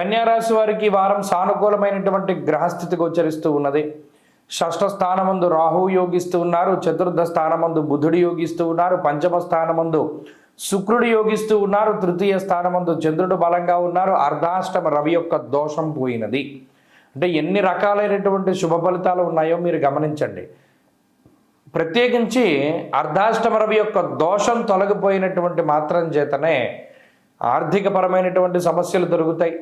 కన్యా రాశి వారికి ఈ వారం సానుకూలమైనటువంటి గ్రహస్థితి గోచరిస్తూ ఉన్నది. షష్ఠ స్థానమందు రాహు యోగిస్తూ ఉన్నారు, చతుర్థ స్థానమందు బుధుడు యోగిస్తూ ఉన్నారు, పంచమ స్థానమందు శుక్రుడు యోగిస్తూ ఉన్నారు, తృతీయ స్థానమందు చంద్రుడు బలంగా ఉన్నారు, అర్ధాష్టమ రవి యొక్క దోషం పోయినది. అంటే ఎన్ని రకాలైనటువంటి శుభ ఫలితాలు ఉన్నాయో మీరు గమనించండి. ప్రత్యేకించి అర్ధాష్టమ రవి యొక్క దోషం తొలగిపోయినటువంటి మాత్రం చేతనే ఆర్థికపరమైనటువంటి సమస్యలు తొలగుతాయి,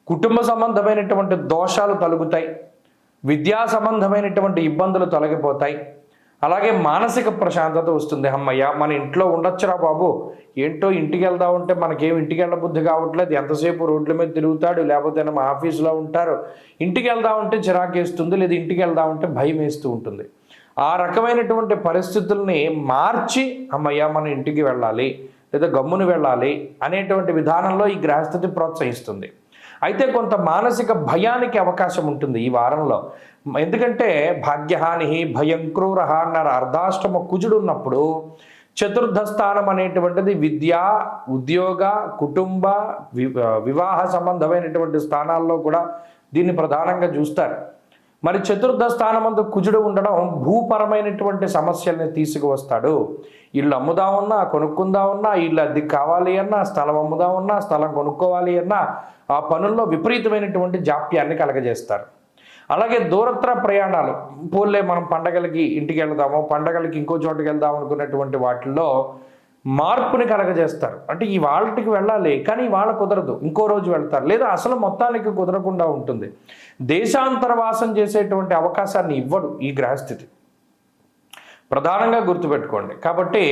కుటుంబ సంబంధమైనటువంటి దోషాలు తొలగుతాయి, విద్యా సంబంధమైనటువంటి ఇబ్బందులు తొలగిపోతాయి, అలాగే మానసిక ప్రశాంతత వస్తుంది. అమ్మయ్య మన ఇంట్లో ఉండొచ్చురా బాబు, ఏంటో ఇంటికి వెళ్దా ఉంటే మనకేం ఇంటికి వెళ్ళబుద్ధి కావట్లేదు, ఎంతసేపు రోడ్ల మీద తిరుగుతాడు, లేకపోతే మా ఆఫీసులో ఉంటారు, ఇంటికి వెళ్దా ఉంటే చిరాకేస్తుంది, లేదా ఇంటికి వెళ్దా ఉంటే భయం వేస్తూ ఉంటుంది. ఆ రకమైనటువంటి పరిస్థితుల్ని మార్చి అమ్మయ్య మన ఇంటికి వెళ్ళాలి లేదా గమ్మును వెళ్ళాలి అనేటువంటి విధానంలో ఈ గ్రహస్థితి ప్రోత్సహిస్తుంది. అయితే కొంత మానసిక భయానికి అవకాశం ఉంటుంది ఈ వారంలో. ఎందుకంటే భాగ్యహాని భయం క్రూర అన్నారు. అర్ధాష్టమ కుజుడు ఉన్నప్పుడు చతుర్థ స్థానం అనేటువంటిది విద్య, ఉద్యోగ, కుటుంబ, వివాహ సంబంధమైనటువంటి స్థానాల్లో కూడా దీన్ని ప్రధానంగా చూస్తారు. మరి చతుర్థ స్థానమందు కుజుడు ఉండడం భూపరమైనటువంటి సమస్యల్ని తీసుకువస్తాడు. ఇల్లు అమ్ముదామన్నా, కొనుక్కుందామన్నా, ఇల్లు అద్దెకి కావాలి అన్నా, స్థలం అమ్ముదామన్నా, స్థలం కొనుక్కోవాలి అన్నా ఆ పనుల్లో విపరీతమైనటువంటి జాప్యాన్ని కలగజేస్తారు. అలాగే దూరత్ర ప్రయాణాలు, పోలే మనం పండగలకి ఇంటికి వెళ్దాము, పండగలకి ఇంకో చోటుకి వెళ్దాం అనుకున్నటువంటి వాటిల్లో మార్పుని కలగజేస్తారు. అంటే ఈ వాళ్ళకి వెళ్ళాలి కానీ వాళ్ళ కుదరదు, ఇంకో రోజు వెళ్తారు, లేదా అసలు మొత్తానికి కుదరకుండా ఉంటుంది. దేశాంతరవాసం చేసేటువంటి అవకాశాన్ని ఇవ్వడు ఈ గ్రహస్థితి, ప్రధానంగా గుర్తుపెట్టుకోండి. కాబట్టి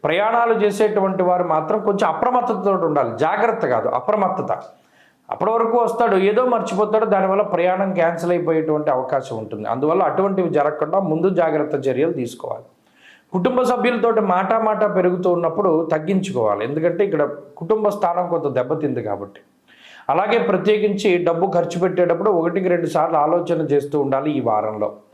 ప్రయాణాలు చేసేటువంటి వారు మాత్రం కొంచెం అప్రమత్తతతో ఉండాలి. జాగ్రత్త కాదు, అప్రమత్తత. అప్పటి వరకు వస్తాడు, ఏదో మర్చిపోతాడు, దానివల్ల ప్రయాణం క్యాన్సిల్ అయిపోయేటువంటి అవకాశం ఉంటుంది. అందువల్ల అటువంటివి జరగకుండా ముందు జాగ్రత్త చర్యలు తీసుకోవాలి. కుటుంబ సభ్యులతోటి మాట పెరుగుతూ ఉన్నప్పుడు తగ్గించుకోవాలి, ఎందుకంటే ఇక్కడ కుటుంబ స్థానం కొంత దెబ్బతింది కాబట్టి. అలాగే ప్రత్యేకించి డబ్బు ఖర్చు పెట్టేటప్పుడు 1-2 సార్లు ఆలోచన చేస్తూ ఉండాలి ఈ వారంలో.